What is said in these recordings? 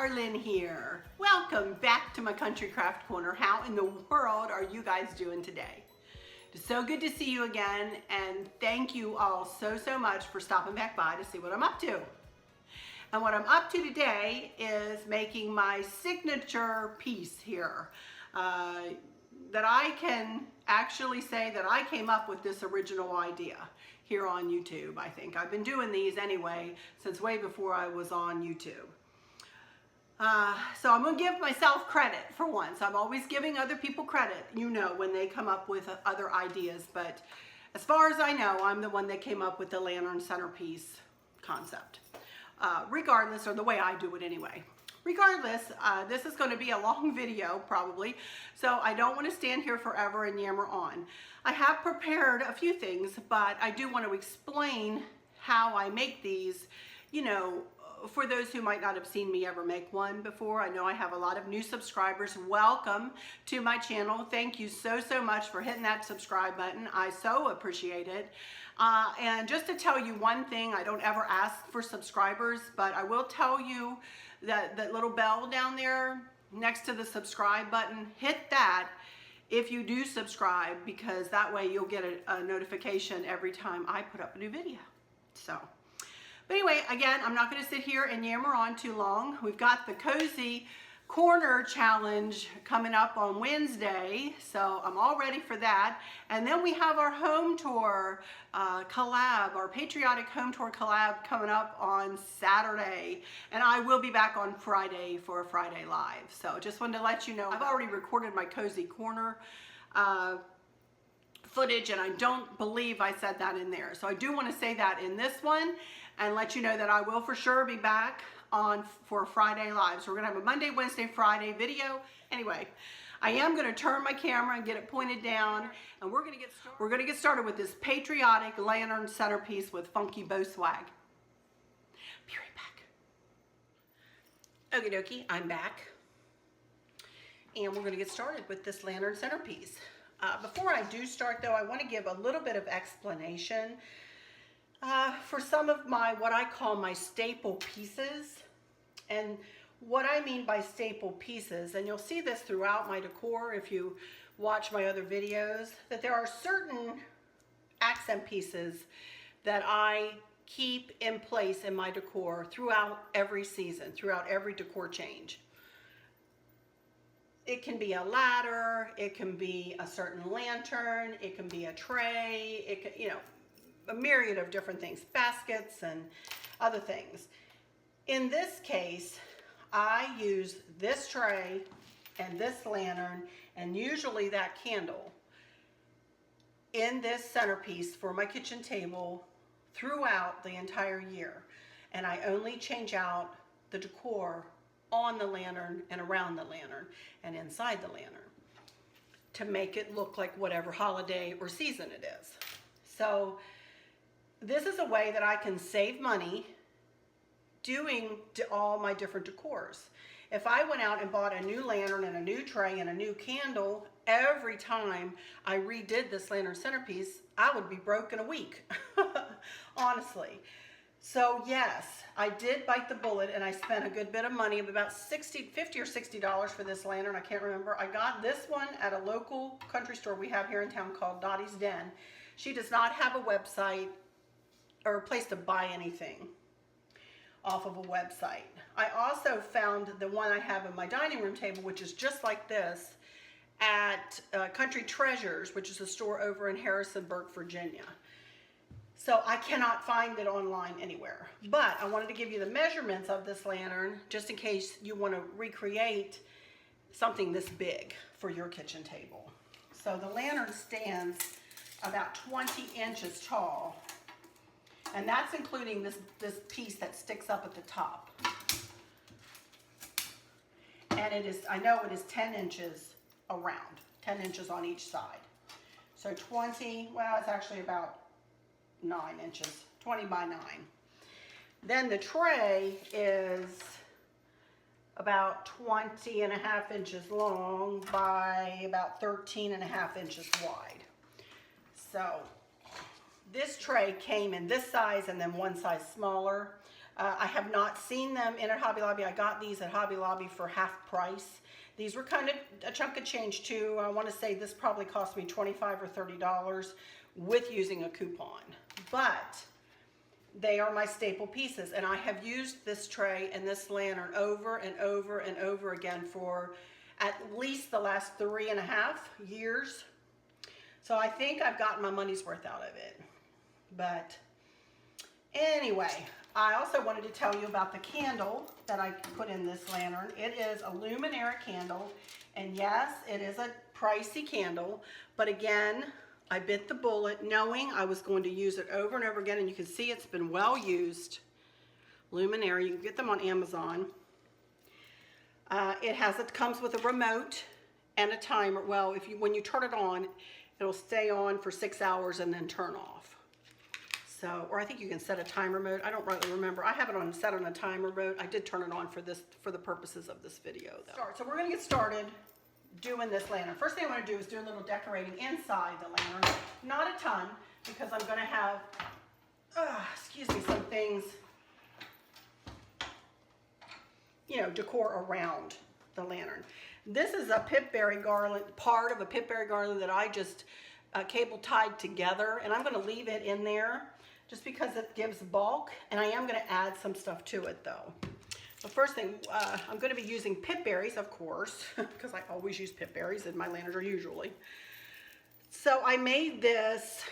Carlin here. Welcome back to my Country Craft Corner. How in the world are you guys doing today? It's so good to see you again, and thank you all so much for stopping back by to see what I'm up to. And what I'm up to today is making my signature piece here. That I can actually say that I came up with this original idea here on YouTube, I think. I've been doing these anyway since way before I was on YouTube. So I'm gonna give myself credit for once. I'm always giving other people credit, you know, when they come up with other ideas, but as far as I know, I'm the one that came up with the lantern centerpiece concept. Regardless, or the way I do it anyway. Regardless, this is going to be a long video probably, so I don't want to stand here forever and yammer on. I have prepared a few things, but I do want to explain how I make these, you know, for those who might not have seen me ever make one before. I know I have a lot of new subscribers. Welcome to my channel. Thank you so much for hitting that subscribe button. I so appreciate it. And just to tell you one thing, I don't ever ask for subscribers, but I will tell you that little bell down there next to the subscribe button, hit that if you do subscribe, because that way you'll get a notification every time I put up a new video. So, but anyway, again, I'm not going to sit here and yammer on too long. We've got the Cozy Corner Challenge coming up on Wednesday, so I'm all ready for that. And then we have our home tour collab, our Patriotic home tour collab coming up on Saturday. And I will be back on Friday for a Friday Live. So just wanted to let you know, I've already recorded my Cozy Corner footage, and I don't believe I said that in there. So I do want to say that in this one and let you know that I will for sure be back on for Friday Live. So we're gonna have a Monday, Wednesday, Friday video. Anyway, I am gonna turn my camera and get it pointed down, and we're gonna get started with this Patriotic lantern centerpiece with funky bow swag. Be right back. Okie dokie, I'm back. And we're gonna get started with this lantern centerpiece. Before I do start though, I wanna give a little bit of explanation for some of my, what I call my staple pieces. And what I mean by staple pieces, and you'll see this throughout my decor if you watch my other videos, that there are certain accent pieces that I keep in place in my decor throughout every season, throughout every decor change. It can be a ladder, it can be a certain lantern, it can be a tray, it can, you know, a myriad of different things, baskets and other things. In this case, I use this tray and this lantern and usually that candle in this centerpiece for my kitchen table throughout the entire year. And I only change out the decor on the lantern and around the lantern and inside the lantern to make it look like whatever holiday or season it is. So this is a way that I can save money doing all my different decors. If I went out and bought a new lantern and a new tray and a new candle every time I redid this lantern centerpiece, I would be broke in a week, honestly. So yes, I did bite the bullet and I spent a good bit of money, about $50 or $60 for this lantern, I can't remember. I got this one at a local country store we have here in town called Dottie's Den. She does not have a website or a place to buy anything off of a website. I also found the one I have in my dining room table, which is just like this, at Country Treasures, which is a store over in Harrisonburg, Virginia. So I cannot find it online anywhere. But I wanted to give you the measurements of this lantern just in case you want to recreate something this big for your kitchen table. So the lantern stands about 20 inches tall. And that's including this piece that sticks up at the top. And it is, I know it is 10 inches around, 10 inches on each side. So 20, well, it's actually about 9 inches, 20 by 9. Then the tray is about 20 and a half inches long by about 13 and a half inches wide. So this tray came in this size and then one size smaller. I have not seen them in at Hobby Lobby. I got these at Hobby Lobby for half price. These were kind of a chunk of change too. I want to say this probably cost me $25 or $30 with using a coupon. But they are my staple pieces, and I have used this tray and this lantern over and over and over again for at least the last 3.5 years. So I think I've gotten my money's worth out of it. But anyway, I also wanted to tell you about the candle that I put in this lantern. It is a Luminary Candle, and yes, it is a pricey candle, but again, I bit the bullet knowing I was going to use it over and over again, and you can see it's been well used. Luminary, you can get them on Amazon. It comes with a remote and a timer. Well, when you turn it on, it'll stay on for 6 hours and then turn off. So, or I think you can set a timer mode. I don't really remember. I have it set on a timer mode. I did turn it on for the purposes of this video though. So we're gonna get started doing this lantern. First thing I want to do is do a little decorating inside the lantern. Not a ton, because I'm gonna have, excuse me, some things, you know, decor around the lantern. This is a pipberry garland, part of a pipberry garland that I just cable tied together, and I'm gonna leave it in there just because it gives bulk, and I am gonna add some stuff to it though. The first thing, I'm gonna be using pipberries, of course, because I always use pipberries in my lanterns usually. So I made this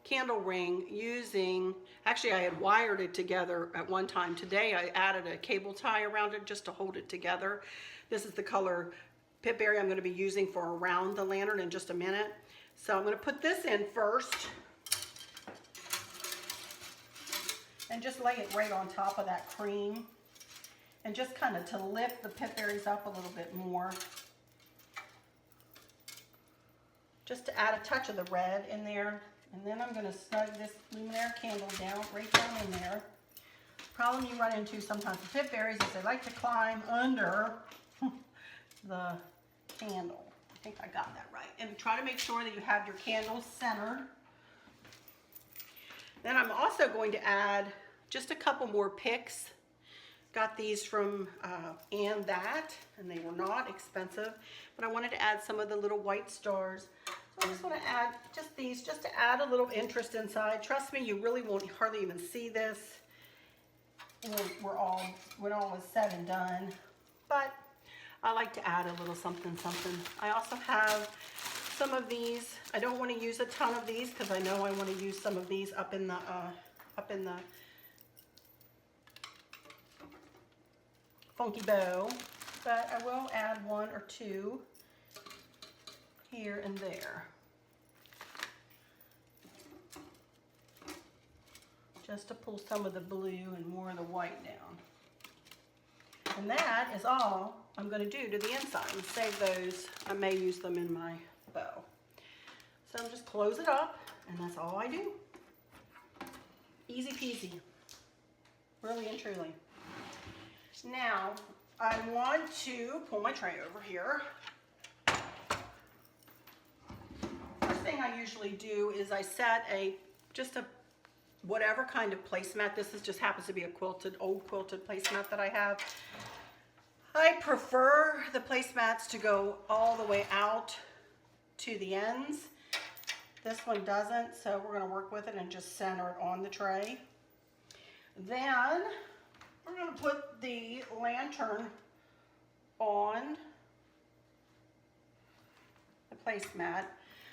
candle ring using, actually I had wired it together at one time. Today I added a cable tie around it just to hold it together. This is the color pipberry I'm going to be using for around the lantern in just a minute. So I'm going to put this in first and just lay it right on top of that cream, and just kind of to lift the pipberries up a little bit more, just to add a touch of the red in there. And then I'm going to snug this Luminary Candle right down in there. Problem you run into sometimes with pipberries is they like to climb under the candle. I think I got that right. And try to make sure that you have your candles centered. Then I'm also going to add just a couple more picks. Got these from and they were not expensive, but I wanted to add some of the little white stars. So I just want to add just these, just to add a little interest inside. Trust me, you really won't hardly even see this when all is said and done. But I like to add a little something, something. I also have some of these. I don't want to use a ton of these because I know I want to use some of these up in the funky bow, but I will add 1 or 2 here and there, just to pull some of the blue and more of the white down. And that is all I'm going to do to the inside, and save those. I may use them in my bow. So just close it up, and that's all I do. Easy peasy, really and truly. Now I want to pull my tray over here. First thing I usually do is I set just a whatever kind of placemat. This just happens to be a old quilted placemat that I have. I prefer the placemats to go all the way out to the ends. This one doesn't, so we're going to work with it and just center it on the tray. Then we're going to put the lantern on the placemat.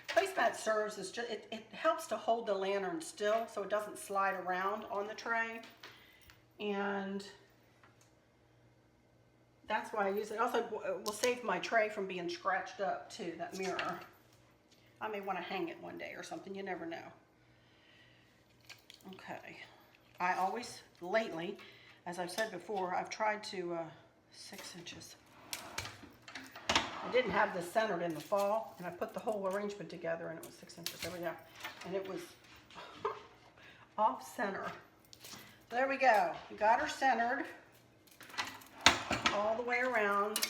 Placemat serves as just, it helps to hold the lantern still so it doesn't slide around on the tray. And that's why I use it. Also, will save my tray from being scratched up too, that mirror. I may want to hang it one day or something, you never know. Okay. I always, lately, as I've said before, I've tried to 6 inches. I didn't have this centered in the fall, and I put the whole arrangement together, and it was 6 inches. There we go. And it was off center. So there we go. We got her centered all the way around.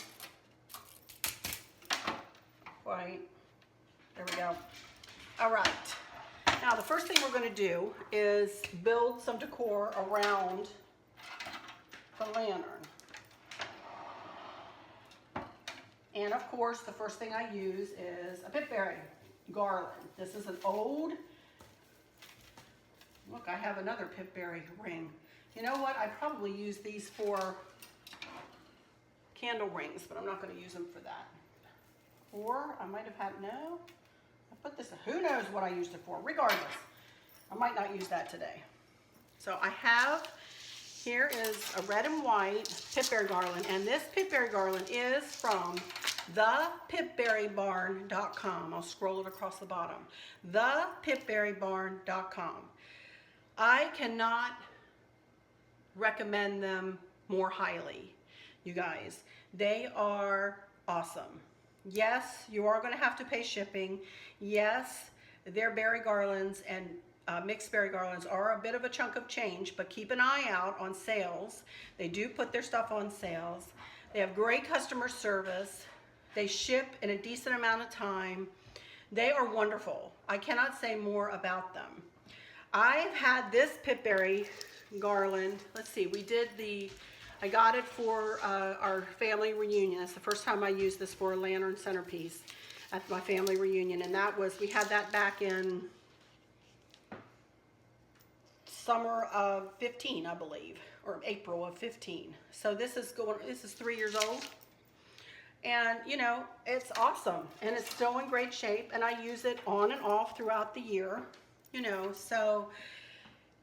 Right. There we go. All right. Now the first thing we're going to do is build some decor around the lantern. And of course, the first thing I use is a pipberry garland. This is an old, look, I have another pipberry ring. You know what? I probably use these for candle rings, but I'm not going to use them for that. Or I might have had, no, I put this, who knows what I used it for. Regardless, I might not use that today. So I have, here is a red and white pipberry garland, and this pipberry garland is from thepipberrybarn.com. I'll scroll it across the bottom. Thepipberrybarn.com. I cannot recommend them more highly, you guys. They are awesome. Yes, you are going to have to pay shipping. Yes, their berry garlands and mixed berry garlands are a bit of a chunk of change, but keep an eye out on sales. They do put their stuff on sales. They have great customer service. They ship in a decent amount of time. They are wonderful. I cannot say more about them. I've had this pipberry garland. Let's see, I got it for our family reunion. It's the first time I used this for a lantern centerpiece at my family reunion, and we had that back in summer of 15, I believe, or April of 15. So this is 3 years old. And you know, it's awesome, and it's still in great shape, and I use it on and off throughout the year, you know, so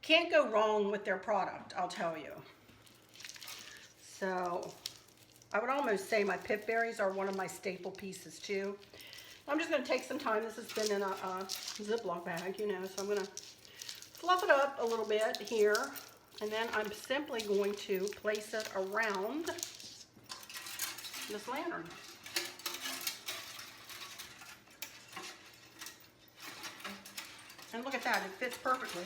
can't go wrong with their product, I'll tell you. So I would almost say my pipberries are one of my staple pieces too. I'm just going to take some time. This has been in a Ziploc bag, you know, so I'm going to fluff it up a little bit here, and then I'm simply going to place it around this lantern. And look at that, it fits perfectly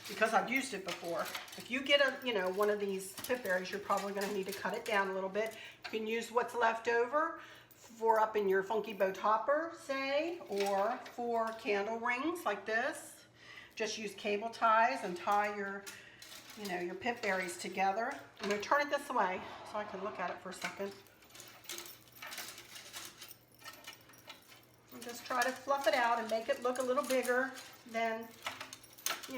because I've used it before. If you get one of these pipberries, you're probably going to need to cut it down a little bit. You can use what's left over for up in your funky bow topper, say, or for candle rings like this. Just use cable ties and tie your pipberries together. I'm going to turn it this way so I can look at it for a second. And just try to fluff it out and make it look a little bigger than,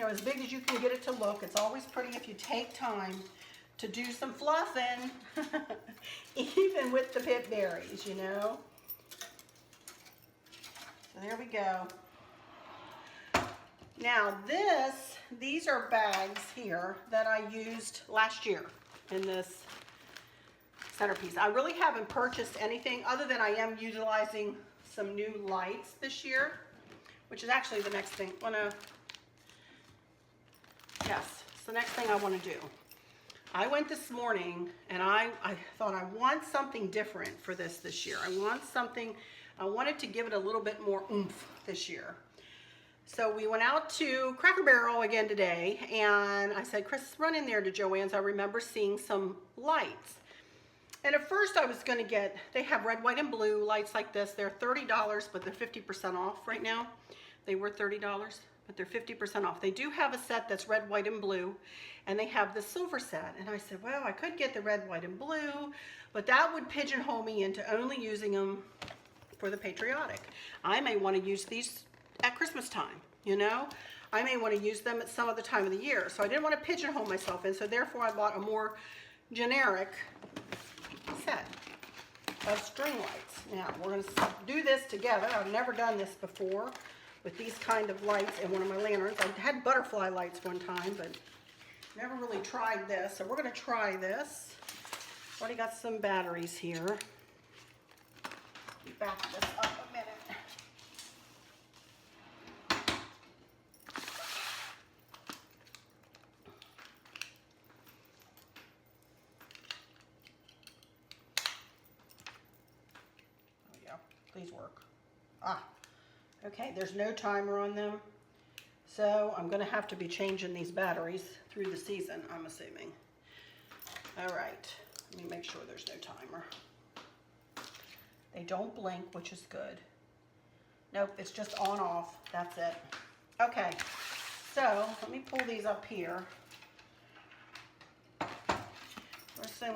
as big as you can get it to look. It's always pretty if you take time to do some fluffing, even with the pipberries, So there we go. Now these are bags here that I used last year in this centerpiece. I really haven't purchased anything other than I am utilizing some new lights this year, which is actually the next thing. Yes, it's the next thing I want to do. I went this morning and I thought I want something different for this year. I wanted to give it a little bit more oomph this year. So we went out to Cracker Barrel again today, and I said, Chris, run in there to Joann's. I remember seeing some lights. And at first I was going to get, they have red, white, and blue lights like this. They're $30, but they're 50% off right now. They were $30, but they're 50% off. They do have a set that's red, white, and blue, and they have the silver set. And I said, well, I could get the red, white, and blue, but that would pigeonhole me into only using them for the Patriotic. I may want to use these at Christmas time, I may want to use them at some other time of the year. So I didn't want to pigeonhole myself in, so therefore I bought a more generic set of string lights. Now we're going to do this together. I've never done this before with these kind of lights in one of my lanterns. I had butterfly lights one time, but never really tried this. So we're going to try this. Already got some batteries here. Back this up a minute. Please work. Okay, there's no timer on them, so I'm going to have to be changing these batteries through the season, I'm assuming. All right, let me make sure there's no timer. They don't blink, which is good. Nope, it's just on off. That's it. Okay, so let me pull these up here. First thing,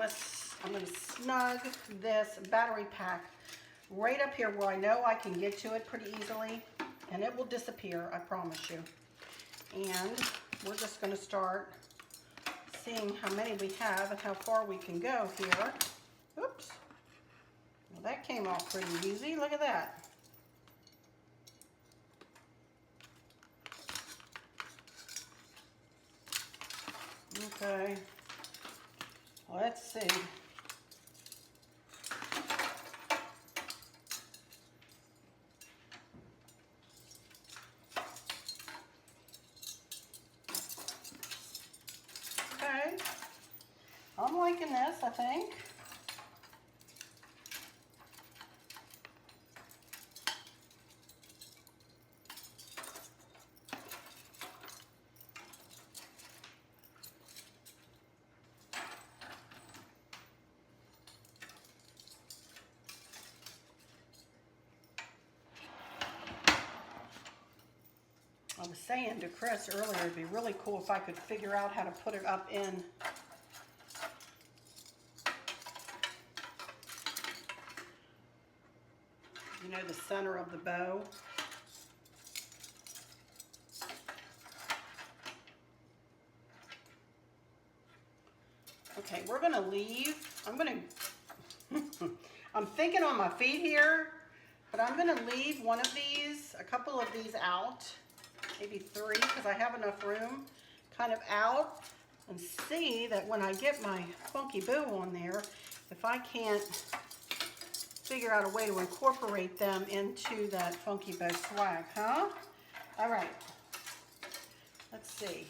I'm going to snug this battery pack right up here where I know I can get to it pretty easily, and it will disappear, I promise you. And we're just going to start seeing how many we have and how far we can go here. Oops. Well, that came off pretty easy. Look at that. Okay. Let's see. Okay. I'm liking this, I think. I was saying to Chris earlier, it'd be really cool if I could figure out how to put it up in the center of the bow. Okay, we're gonna leave. I'm thinking on my feet here, but I'm gonna leave one of these, a couple of these out, maybe 3, because I have enough room, kind of out, and see that when I get my funky bow on there, if I can't figure out a way to incorporate them into that funky bow swag, huh? All right, let's see.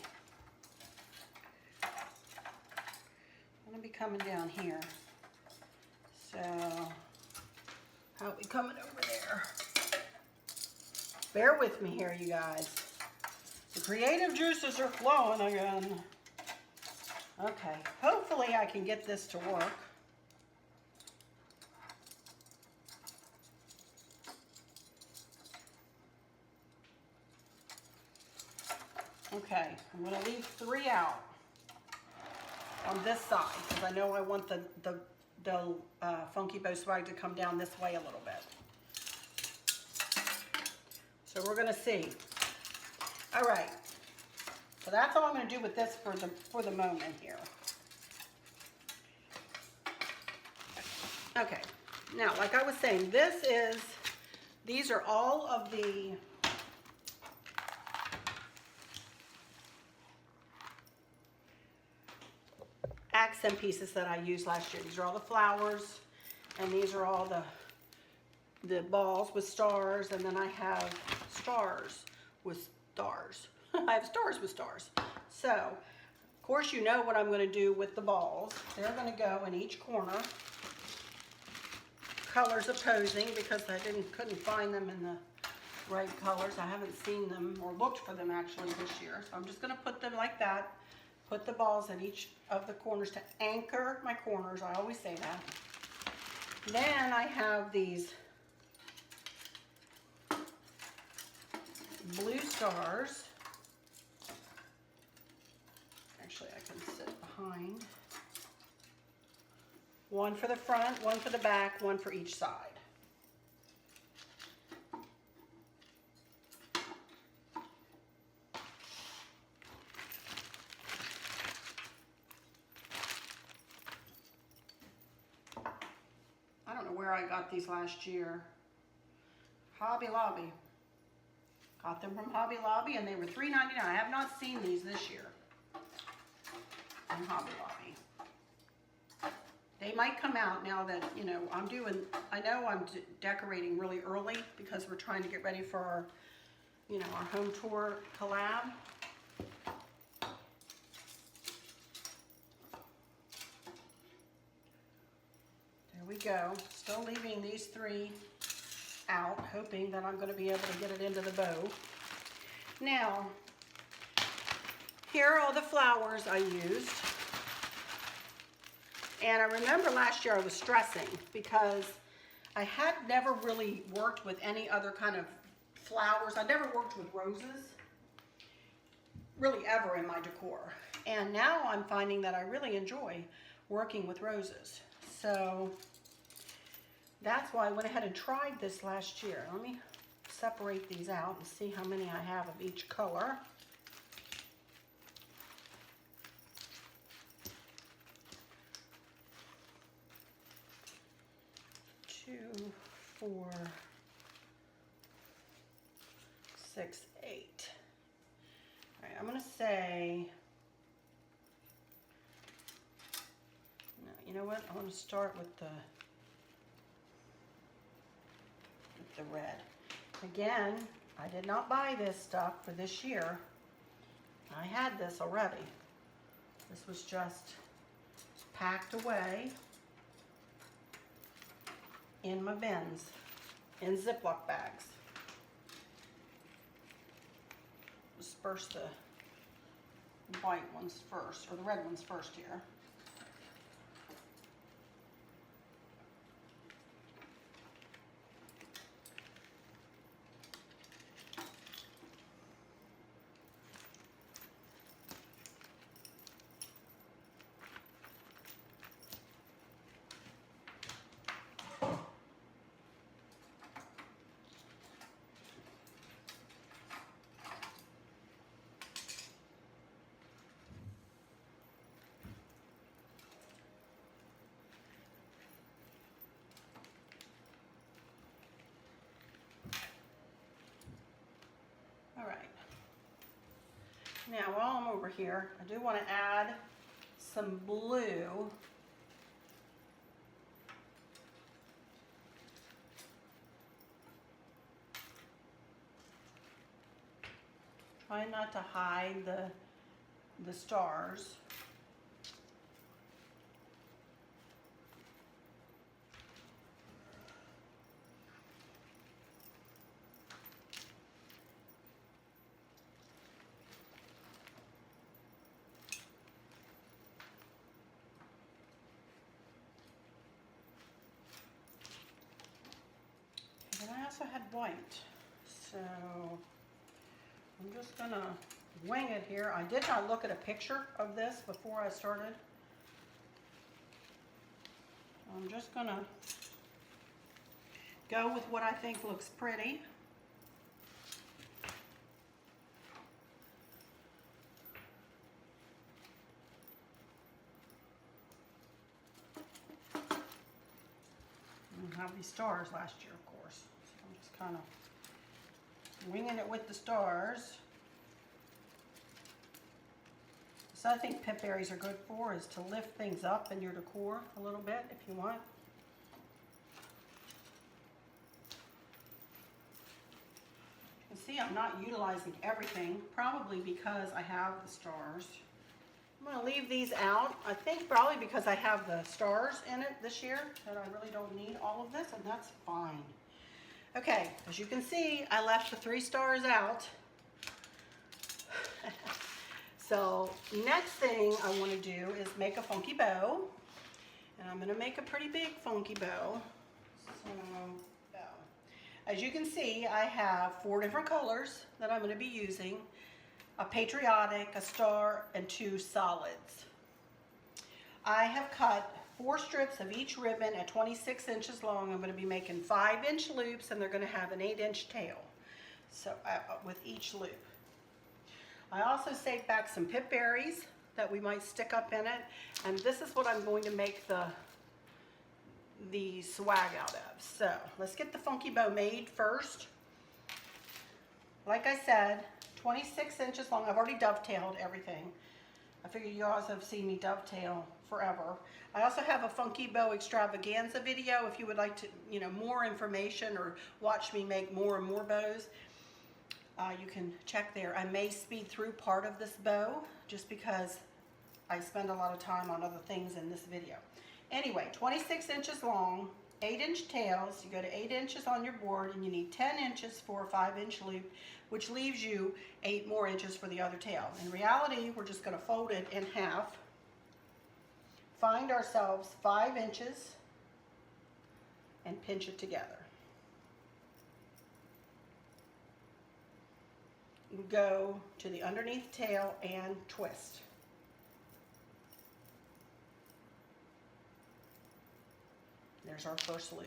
I'm gonna be coming down here. So, how are we coming over there? Bear with me here, you guys. The creative juices are flowing again. Okay, hopefully I can get this to work. Okay, I'm going to leave 3 out on this side because I know I want the funky bow swag to come down this way a little bit. So we're going to see. All right, so that's all I'm going to do with this for the moment here. Okay, now like I was saying, these are all of the accent pieces that I used last year. These are all the flowers, and these are all the balls with stars, and then I have stars with stars. I have stars with stars. So, of course, you know what I'm going to do with the balls. They're going to go in each corner, colors opposing, because I couldn't find them in the right colors. I haven't seen them or looked for them actually this year. So I'm just going to put them like that. Put the balls in each of the corners to anchor my corners. I always say that. Then I have these blue stars. Actually, I can sit behind. One for the front, one for the back, one for each side. I don't know where I got these last year. Hobby Lobby. Got them from Hobby Lobby and they were $3.99. I have not seen these this year from Hobby Lobby. They might come out now that, I know I'm decorating really early because we're trying to get ready for our, our home tour collab. There we go. Still leaving these 3 out, hoping that I'm going to be able to get it into the bow. Now, here are all the flowers I used. And I remember last year I was stressing because I had never really worked with any other kind of flowers. I never worked with roses. really ever in my decor. And now I'm finding that I really enjoy working with roses. So that's why I went ahead and tried this last year. Let me separate these out and see how many I have of each color. Two, 4, 6, 8. All right, I'm gonna say, no, you know what? I want to start with the red. Again, I did not buy this stuff for this year. I had this already. This was just packed away in my bins, in Ziploc bags. Disperse the white ones first, or the red ones first here. All right. Now, while I'm over here, I do want to add some blue. Try not to hide the stars. And I also had white, so I'm just gonna wing it here. I did not look at a picture of this before I started. I'm just gonna go with what I think looks pretty. I have these stars last year, of course. So I'm just kind of winging it with the stars. So I think pip berries are good for is to lift things up in your decor a little bit if you want. You can see I'm not utilizing everything, probably because I have the stars. I'm going to leave these out. I think probably because I have the stars in it this year that I really don't need all of this, and that's fine. Okay, as you can see, I left the 3 stars out. So next thing I want to do is make a funky bow. And I'm going to make a pretty big funky bow. So, as you can see, I have 4 different colors that I'm going to be using. A Patriotic, a star, and 2 solids. I have cut 4 strips of each ribbon at 26 inches long. I'm going to be making 5-inch loops, and they're going to have an 8-inch tail. So with each loop. I also saved back some pip berries that we might stick up in it, and this is what I'm going to make the swag out of. So let's get the funky bow made first. Like I said, 26 inches long. I've already dovetailed everything. I figure you guys have seen me dovetail forever. I also have a funky bow extravaganza video if you would like to, more information or watch me make more and more bows. You can check there. I may speed through part of this bow just because I spend a lot of time on other things in this video. Anyway, 26 inches long, 8-inch tails. You go to 8 inches on your board, and you need 10 inches for a 5-inch loop, which leaves you 8 more inches for the other tail. In reality, we're just going to fold it in half, find ourselves 5 inches, and pinch it together. go to the underneath tail and twist. There's our first loop.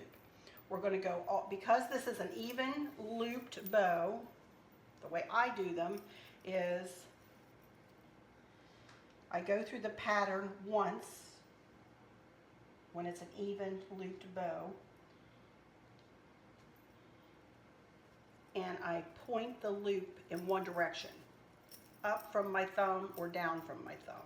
We're going to go, because this is an even looped bow, the way I do them is I go through the pattern once when it's an even looped bow, and I point the loop in one direction, up from my thumb or down from my thumb.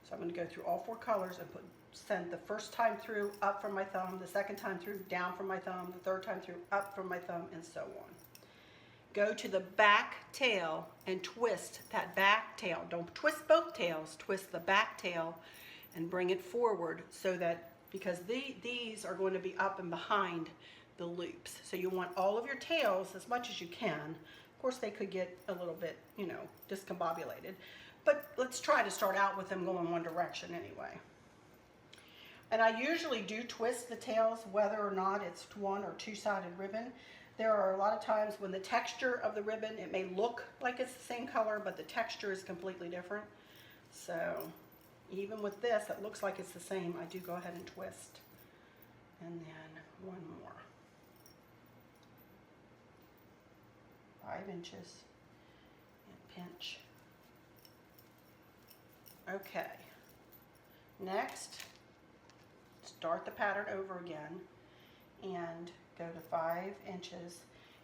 So I'm going to go through all 4 colors and send the first time through up from my thumb, the second time through down from my thumb, the third time through up from my thumb, and so on. Go to the back tail and twist that back tail. Don't twist both tails, twist the back tail and bring it forward, so that, because these are going to be up and behind the loops. So you want all of your tails as much as you can. Of course, they could get a little bit, you know, discombobulated, but let's try to start out with them going one direction anyway. And I usually do twist the tails whether or not it's 1 or 2-sided ribbon. There are a lot of times when the texture of the ribbon, it may look like it's the same color, but the texture is completely different. So even with this, it looks like it's the same. I do go ahead and twist. And then one more. 5 inches and pinch. Okay. Next, start the pattern over again and go to 5 inches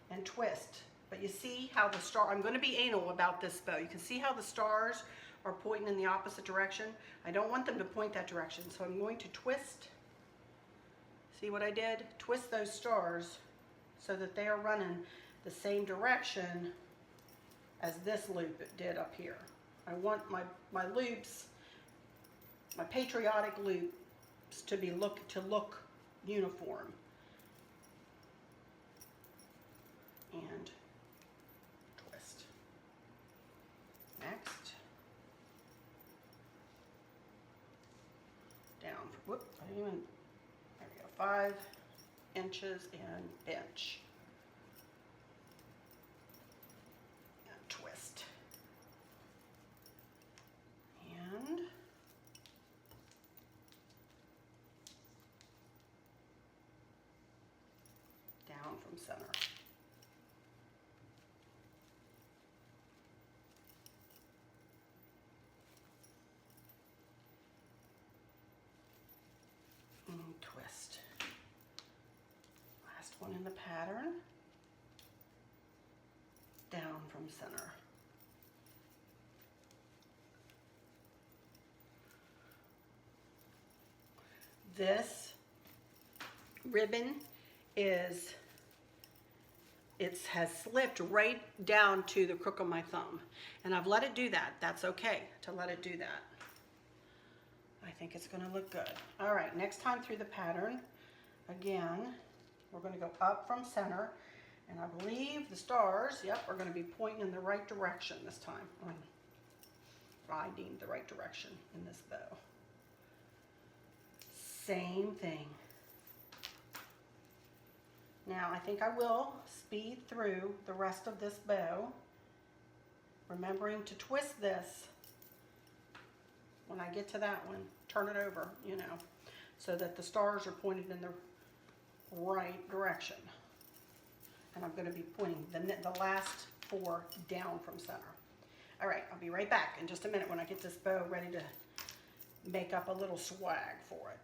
and twist. But you see how the star, I'm going to be anal about this bow. You can see how the stars are pointing in the opposite direction. I don't want them to point that direction, so I'm going to twist. See what I did? Twist those stars so that they are running the same direction as this loop did up here. I want my loops, my Patriotic loops, to look uniform. And twist. Next, down. Whoop! I didn't even. There we go. 5 inches and pinch. And twist. And down from center. Twist. Last one in the pattern. Down from center. This ribbon has slipped right down to the crook of my thumb, and I've let it do that. That's okay to let it do that. I think it's going to look good. All right, next time through the pattern, again, we're going to go up from center, and I believe the stars, yep, are going to be pointing in the right direction this time. I'm finding the right direction in this bow. Same thing. Now, I think I will speed through the rest of this bow, remembering to twist this when I get to that one, turn it over, you know, so that the stars are pointed in the right direction. And I'm going to be pointing the last 4 down from center. All right, I'll be right back in just a minute when I get this bow ready to make up a little swag for it.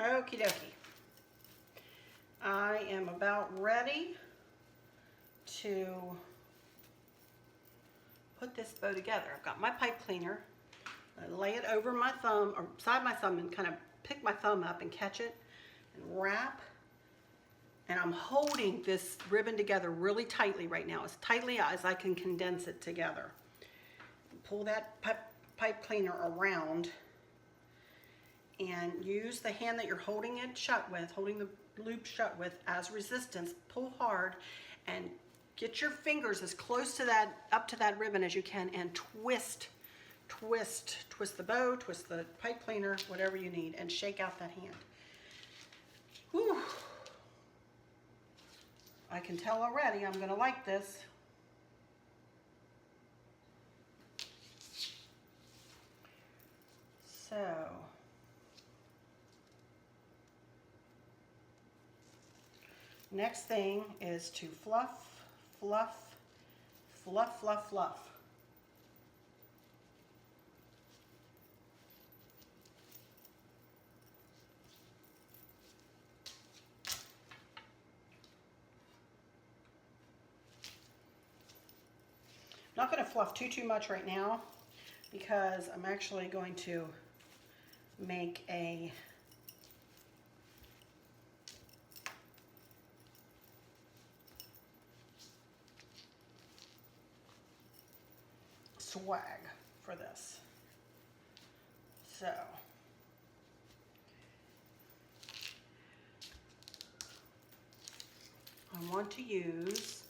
Okie dokie. I am about ready to put this bow together. I've got my pipe cleaner. I lay it over my thumb, or beside my thumb, and kind of pick my thumb up and catch it and wrap. And I'm holding this ribbon together really tightly right now, as tightly as I can condense it together. Pull that pipe cleaner around and use the hand that you're holding it shut with, holding the loop shut with, as resistance. Pull hard and get your fingers as close to that, up to that ribbon as you can, and twist twist the bow, twist the pipe cleaner, whatever you need, and shake out that hand. Whew. I can tell already I'm gonna like this. So, next thing is to fluff, fluff, fluff, fluff, fluff. I'm not going to fluff too much right now because I'm actually going to make a swag for this. So I want to use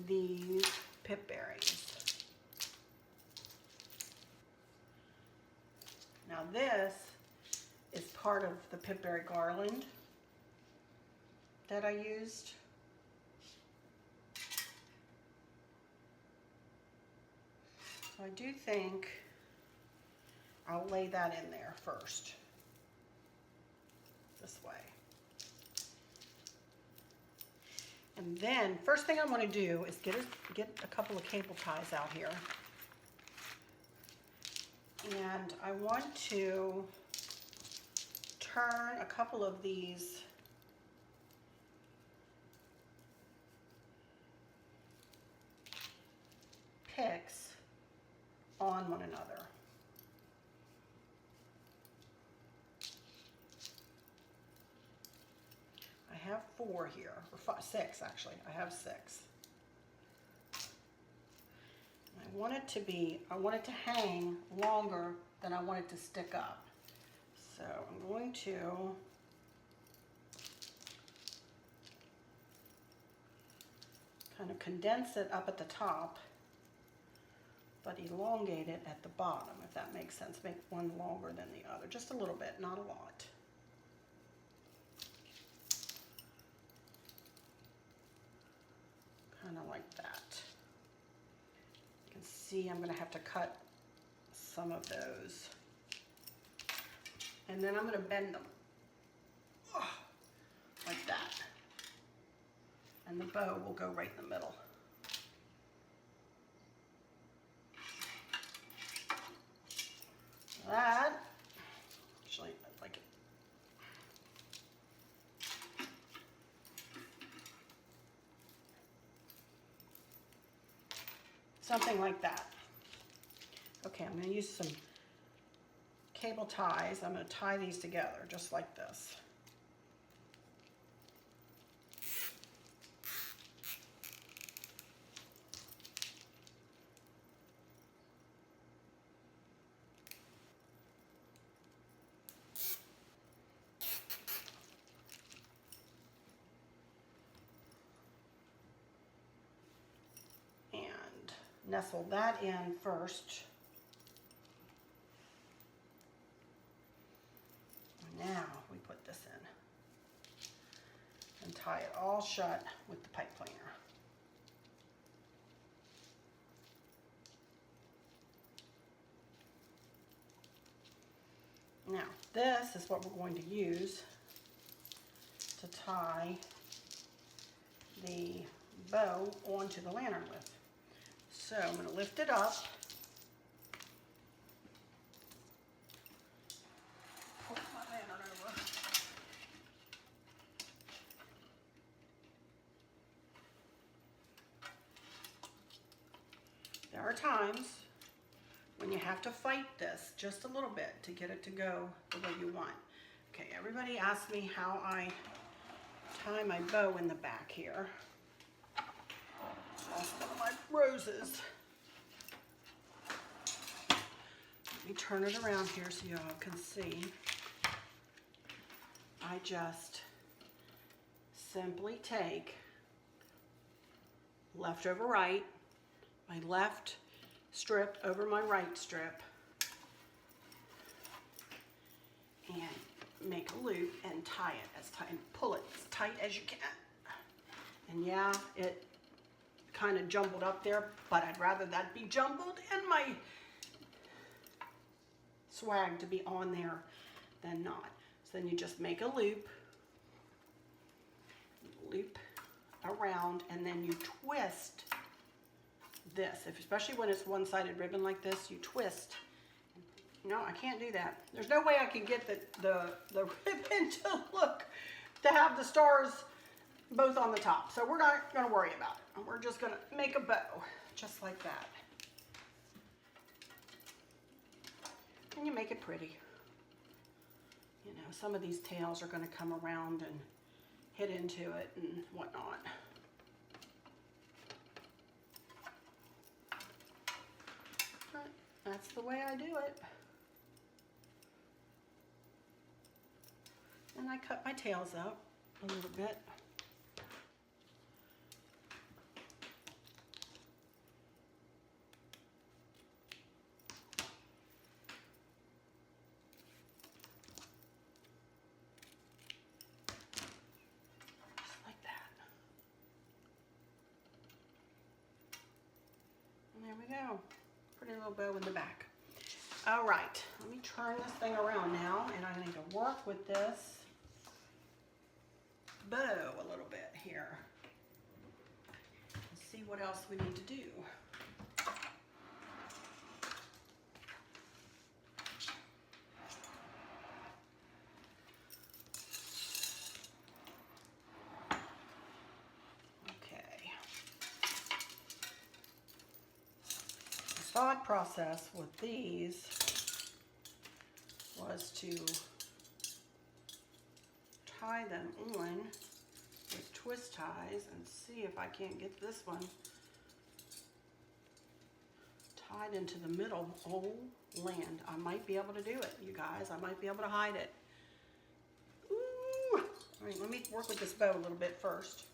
these pip berries. Now this is part of the pipberry garland that I used. So I do think I'll lay that in there first, this way. And then first thing I want to do is get a couple of cable ties out here. And I want to turn a couple of these picks on one another. I have 4 here, or 5, 6 actually. I have 6. I want it to hang longer than I want it to stick up. So I'm going to kind of condense it up at the top, but elongate it at the bottom, if that makes sense. Make one longer than the other, just a little bit, not a lot. Kind of like that. See, I'm going to have to cut some of those. And then I'm going to bend them. Like that. And the bow will go right in the middle. That, actually, I like it. Something like that. Okay, I'm going to use some cable ties. I'm going to tie these together just like this. Nestle that in first. Now we put this in and tie it all shut with the pipe cleaner. Now this is what we're going to use to tie the bow onto the lantern with. So I'm going to lift it up, pull my lantern over. There are times when you have to fight this just a little bit to get it to go the way you want. Okay, everybody asks me how I tie my bow in the back here. Lost one of my roses. Let me turn it around here so y'all can see. I just simply take left over right, my left strip over my right strip, make a loop and tie it as tight and pull it as tight as you can. And yeah, it kind of jumbled up there, but I'd rather that be jumbled and my swag to be on there than not. So then you just make a loop around, and then you twist this. Especially when it's one-sided ribbon like this, you twist. No, I can't do that. There's no way I can get the ribbon to have the stars both on the top. So we're not gonna worry about it. We're just gonna make a bow, just like that. And you make it pretty. You know, some of these tails are gonna come around and hit into it and whatnot. But that's the way I do it. And I cut my tails out a little bit. Just like that. And there we go. Pretty little bow in the back. All right, let me turn this thing around now, and I'm going to work with this bow a little bit here. Let's see what else we need to do. Okay. The thought process with these was to tie them on with twist ties and see if I can't get this one tied into the middle. Oh land, I might be able to do it, you guys. I might be able to hide it. Ooh. All right, let me work with this bow a little bit first.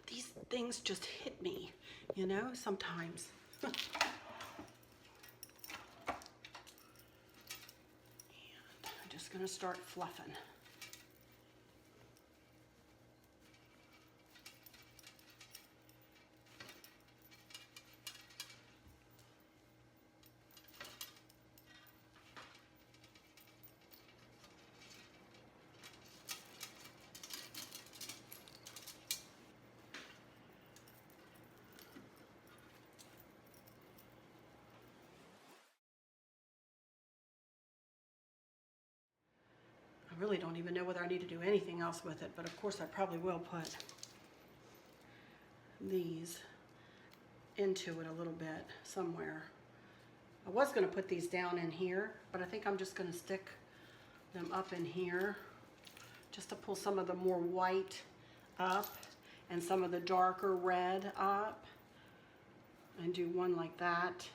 These things just hit me, you know, sometimes. Going to start fluffing. I really don't even know whether I need to do anything else with it, but of course I probably will put these into it a little bit somewhere. I was going to put these down in here, but I think I'm just going to stick them up in here just to pull some of the more white up and some of the darker red up, and do one like that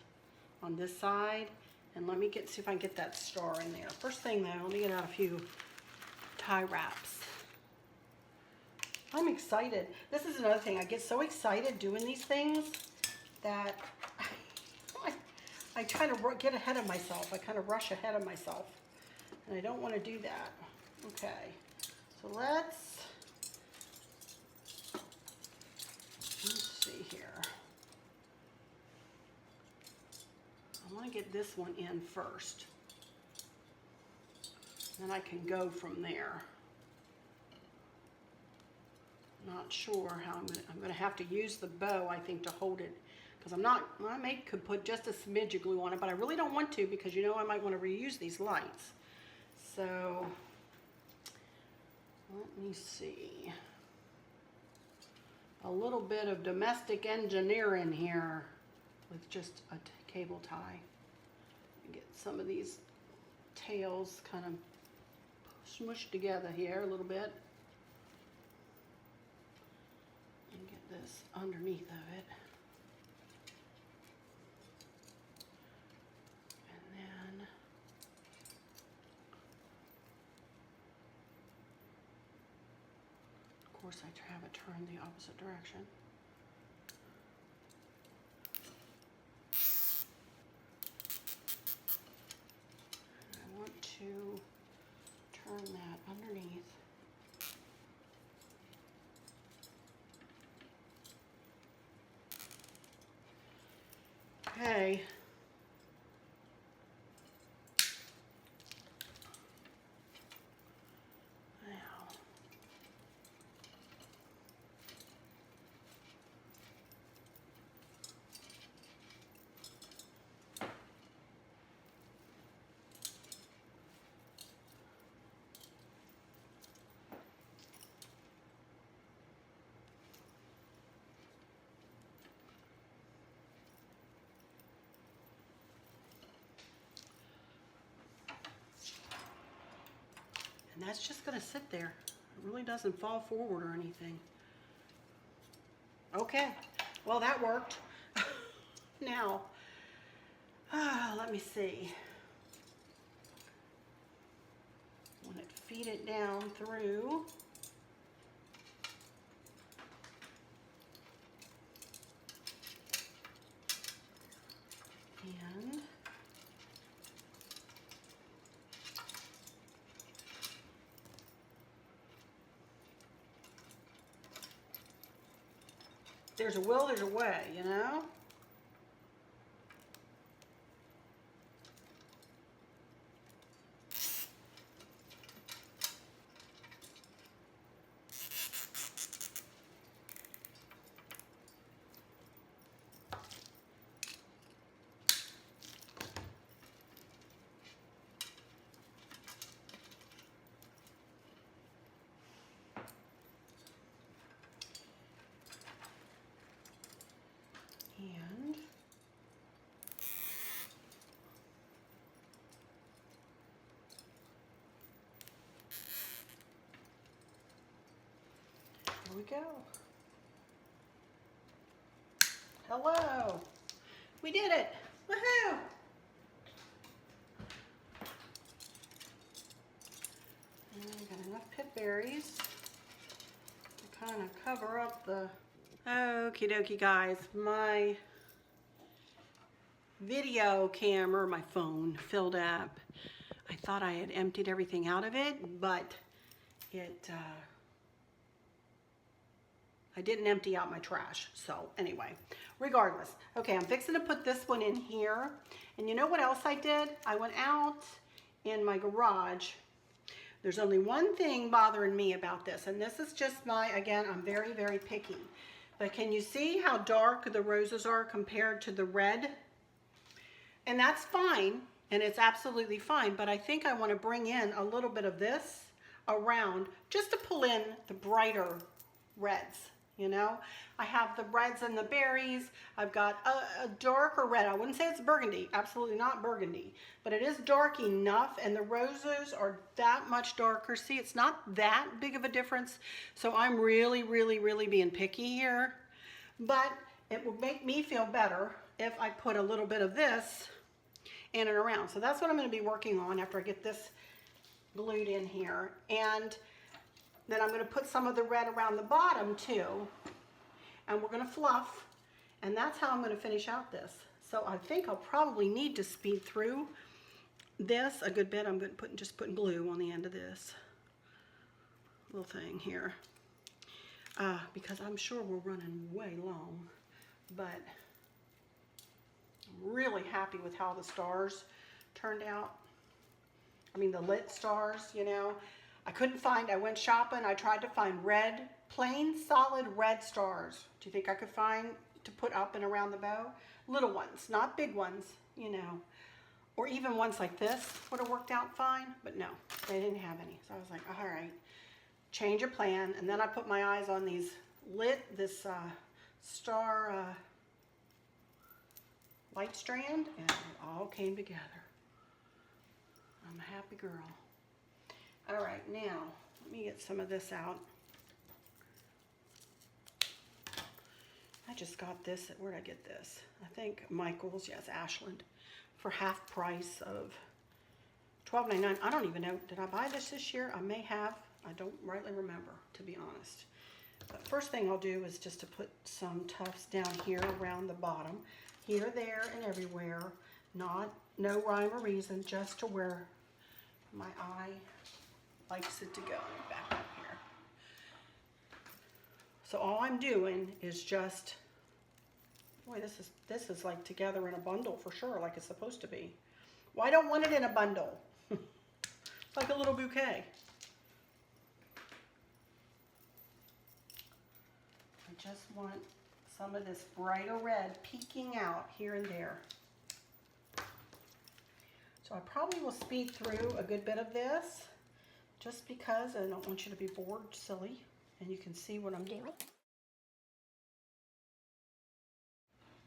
on this side. And let me see if I can get that star in there. First thing though, let me get out a few tie wraps. I'm excited. This is another thing. I get so excited doing these things that I kind of get ahead of myself. I kind of rush ahead of myself. And I don't want to do that. Okay. So let's see here. I want to get this one in first. Then I can go from there. Not sure how I'm going to have to use the bow, I think, to hold it, because I could put just a smidge of glue on it, but I really don't want to, because you know I might want to reuse these lights. So let me see. A little bit of domestic engineering here with just a cable tie. Get some of these tails kind of smushed together here a little bit. And get this underneath of it. And then of course I have it turned the opposite direction. Okay. And that's just going to sit there. It really doesn't fall forward or anything. Okay, well that worked. Now, let me see. I want to feed it down through. And there's a will, there's a way, you know? And here we go. Hello. We did it. Woohoo! And I got enough pit berries to kind of cover up the... Okie dokie guys, my video camera, my phone filled up. I thought I had emptied everything out of it, but I didn't empty out my trash. So anyway, regardless. Okay, I'm fixing to put this one in here. And you know what else I did? I went out in my garage. There's only one thing bothering me about this, and this is just again, I'm very, very picky. But can you see how dark the roses are compared to the red? And that's fine, and it's absolutely fine, but I think I want to bring in a little bit of this around just to pull in the brighter reds, you know? I have the reds and the berries. I've got a darker red. I wouldn't say it's burgundy, absolutely not burgundy, but it is dark enough, and the roses are that much darker. See, it's not that big of a difference, so I'm really, really, really being picky here, but it will make me feel better if I put a little bit of this in and around. So that's what I'm going to be working on after I get this glued in here. And then I'm going to put some of the red around the bottom too. And we're going to fluff. And that's how I'm going to finish out this. So I think I'll probably need to speed through this a good bit. I'm going to just putting glue on the end of this little thing here. Because I'm sure we're running way long. But I'm really happy with how the stars turned out. I mean, the lit stars, you know. I went shopping, I tried to find red, plain solid red stars. Do you think I could find to put up and around the bow? Little ones, not big ones, you know. Or even ones like this would have worked out fine, but no, they didn't have any. So I was like, all right, change of plan. And then I put my eyes on this star light strand, and it all came together. I'm a happy girl. All right, now let me get some of this out. I just got this at, where did I get this? I think Michael's, yes, Ashland, for half price of $12.99. I don't even know, did I buy this year? I may have. I don't rightly remember, to be honest. But first thing I'll do is just to put some tufts down here around the bottom. Here, there, and everywhere. No rhyme or reason, just to where my eye likes it to go. Back up here. So all I'm doing is just Boy, this is like together in a bundle for sure, like it's supposed to be. Well, I don't want it in a bundle. It's like a little bouquet. I just want some of this brighter red peeking out here and there. So I probably will speed through a good bit of this just because I don't want you to be bored silly and you can see what I'm doing.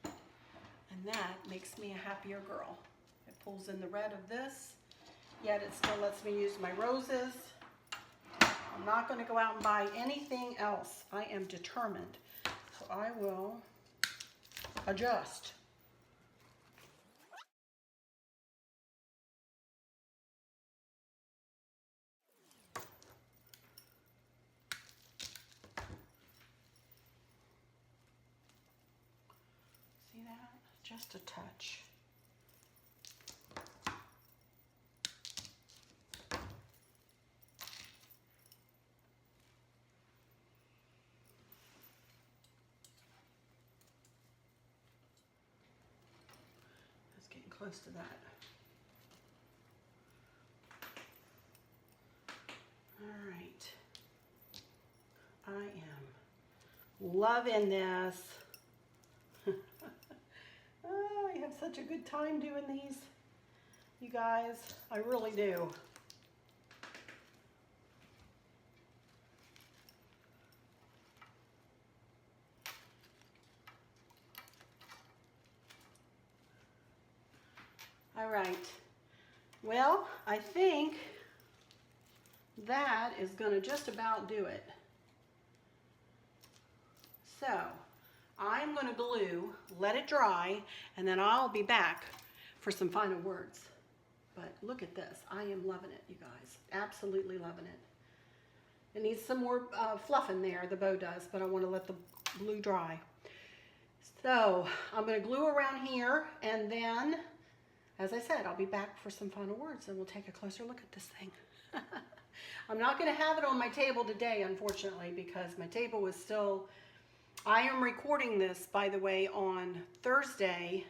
And that makes me a happier girl. It pulls in the red of this, yet it still lets me use my roses. I'm not going to go out and buy anything else. I am determined. So I will adjust. See that? Just a touch. Close to that. All right. I am loving this. Oh, I have such a good time doing these, you guys. I really do. All right, well, I think that is going to just about do it. So I'm going to glue, let it dry, and then I'll be back for some final words. But look at this. I am loving it, you guys. Absolutely loving it. It needs some more fluff in there, the bow does, but I want to let the glue dry. So I'm going to glue around here, and then as I said, I'll be back for some final words and we'll take a closer look at this thing. I'm not going to have it on my table today, unfortunately, because my table was still... I am recording this, by the way, on Thursday.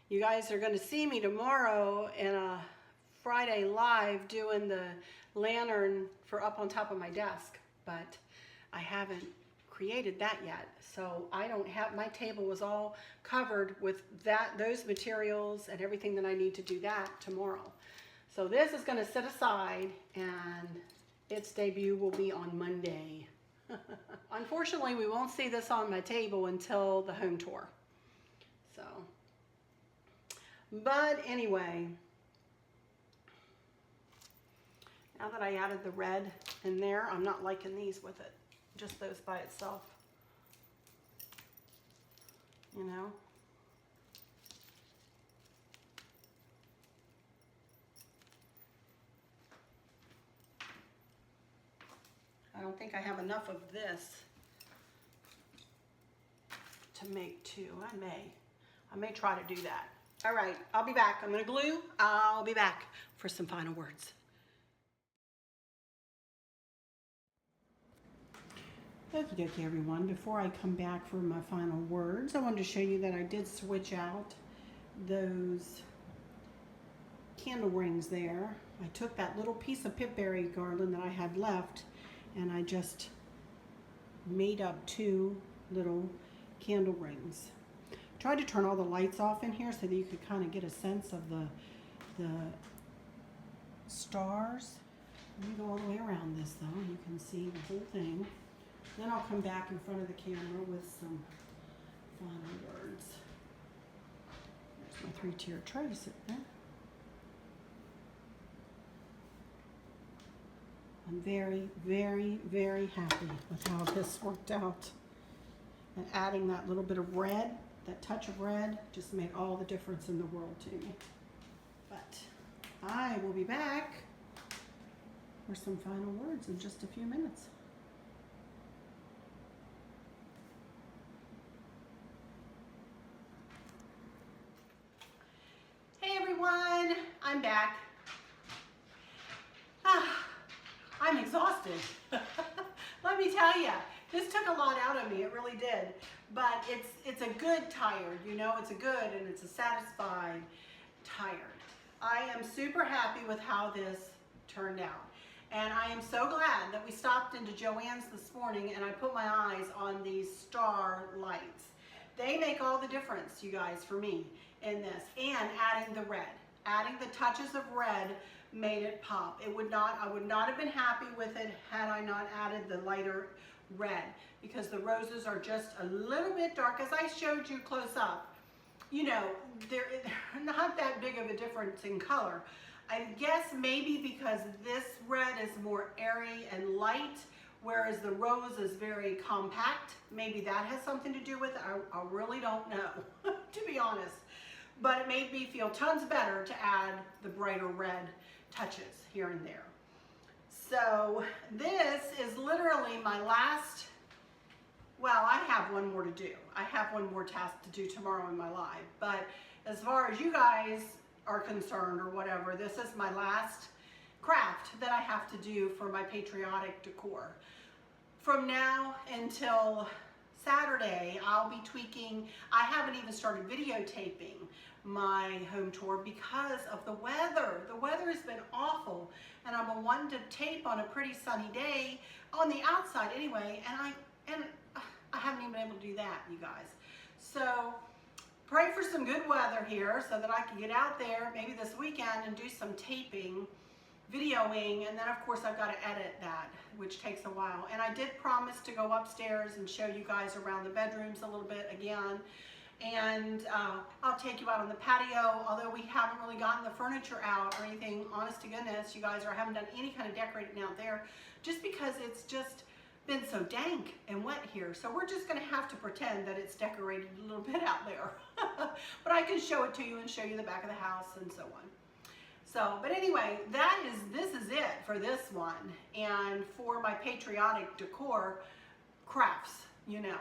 You guys are going to see me tomorrow in a Friday live doing the lantern for up on top of my desk, but I haven't created that yet. So I don't have, my table was all covered with those materials and everything that I need to do that tomorrow. So this is going to sit aside and its debut will be on Monday. Unfortunately, we won't see this on my table until the home tour. So, but anyway, now that I added the red in there, I'm not liking these with it. Just those by itself, you know. I don't think I have enough of this to make two. I may try to do that. All right, I'll be back. I'm going to glue. I'll be back for some final words. Okie dokie, everyone. Before I come back for my final words, I wanted to show you that I did switch out those candle rings there. I took that little piece of pipberry garland that I had left and I just made up two little candle rings. Tried to turn all the lights off in here so that you could kind of get a sense of the stars. Let me go all the way around this though. You can see the whole thing. Then I'll come back in front of the camera with some final words. There's my 3-tier tray sitting there. I'm very, very, very happy with how this worked out. And adding that little bit of red, that touch of red, just made all the difference in the world to me. But I will be back for some final words in just a few minutes. Hey everyone, I'm back. I'm exhausted. Let me tell you, This took a lot out of me, it really did. But it's a good tired, you know, it's a good and it's a satisfied tired. I am super happy with how this turned out. And I am so glad that we stopped into Joann's this morning and I put my eyes on these star lights. They make all the difference, you guys, for me in this. And adding the red. Adding the touches of red made it pop. I would not have been happy with it had I not added the lighter red, because the roses are just a little bit dark. As I showed you close up, you know, they're not that big of a difference in color. I guess maybe because this red is more airy and light, whereas the rose is very compact. Maybe that has something to do with it. I really don't know, to be honest. But it made me feel tons better to add the brighter red touches here and there. So this is literally my last, well, I have one more to do. I have one more task to do tomorrow in my live. But as far as you guys are concerned or whatever, this is my last craft that I have to do for my Patriotic decor. From now until Saturday, I'll be tweaking. I haven't even started videotaping my home tour because of the weather. The weather has been awful, and I'm wanting to tape on a pretty sunny day on the outside anyway, and I haven't even been able to do that, you guys. So pray for some good weather here so that I can get out there maybe this weekend and do some taping, videoing, and then of course I've got to edit that, which takes a while. And I did promise to go upstairs and show you guys around the bedrooms a little bit again. And I'll take you out on the patio, although we haven't really gotten the furniture out or anything. Honest to goodness, you guys, haven't done any kind of decorating out there just because it's just been so dank and wet here. So we're just going to have to pretend that it's decorated a little bit out there. But I can show it to you and show you the back of the house and so on. So, but anyway, this is it for this one. And for my Patriotic decor crafts, you know.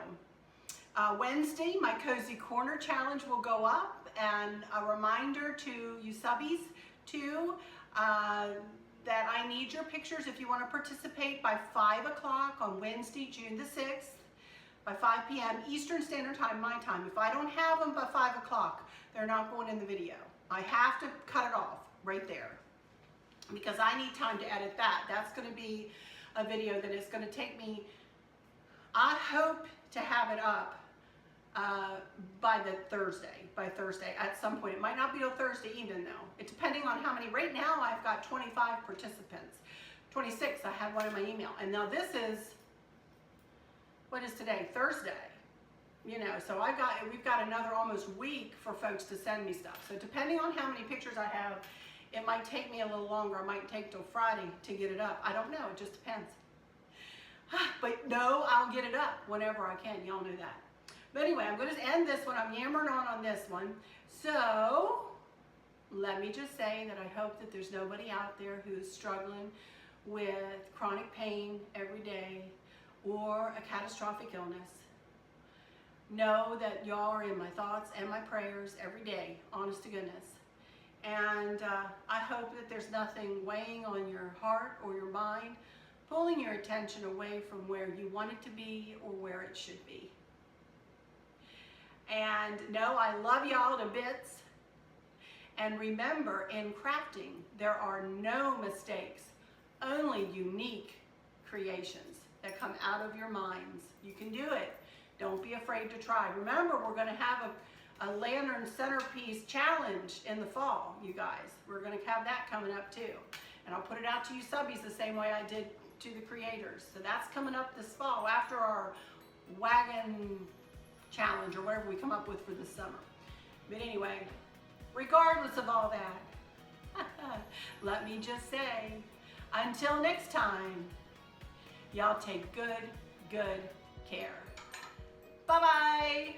Wednesday, my Cozy Corner Challenge will go up, and a reminder to you subbies too, that I need your pictures if you want to participate by 5 o'clock on Wednesday, June the 6th, by 5 p.m. Eastern Standard Time, my time. If I don't have them by 5 o'clock, they're not going in the video. I have to cut it off right there because I need time to edit that. That's going to be a video that is going to take me, I hope to have it up by Thursday at some point. It might not be till Thursday even though. It's depending on how many. Right now I've got 25 participants. 26, I have one in my email. And now this is, what is today? Thursday. You know, so we've got another almost week for folks to send me stuff. So depending on how many pictures I have, it might take me a little longer. It might take till Friday to get it up. I don't know, it just depends. But no, I'll get it up whenever I can. Y'all know that. But anyway, I'm going to end this one. I'm yammering on this one. So let me just say that I hope that there's nobody out there who's struggling with chronic pain every day or a catastrophic illness. Know that y'all are in my thoughts and my prayers every day, honest to goodness. And I hope that there's nothing weighing on your heart or your mind, pulling your attention away from where you want it to be or where it should be. And know I love y'all to bits. And remember, in crafting, there are no mistakes, only unique creations that come out of your minds. You can do it. Don't be afraid to try. Remember, we're going to have a lantern centerpiece challenge in the fall, you guys. We're going to have that coming up too. And I'll put it out to you subbies the same way I did to the creators. So that's coming up this fall after our wagon challenge or whatever we come up with for this summer. But anyway, regardless of all that, let me just say, until next time, y'all take good care. Bye-bye.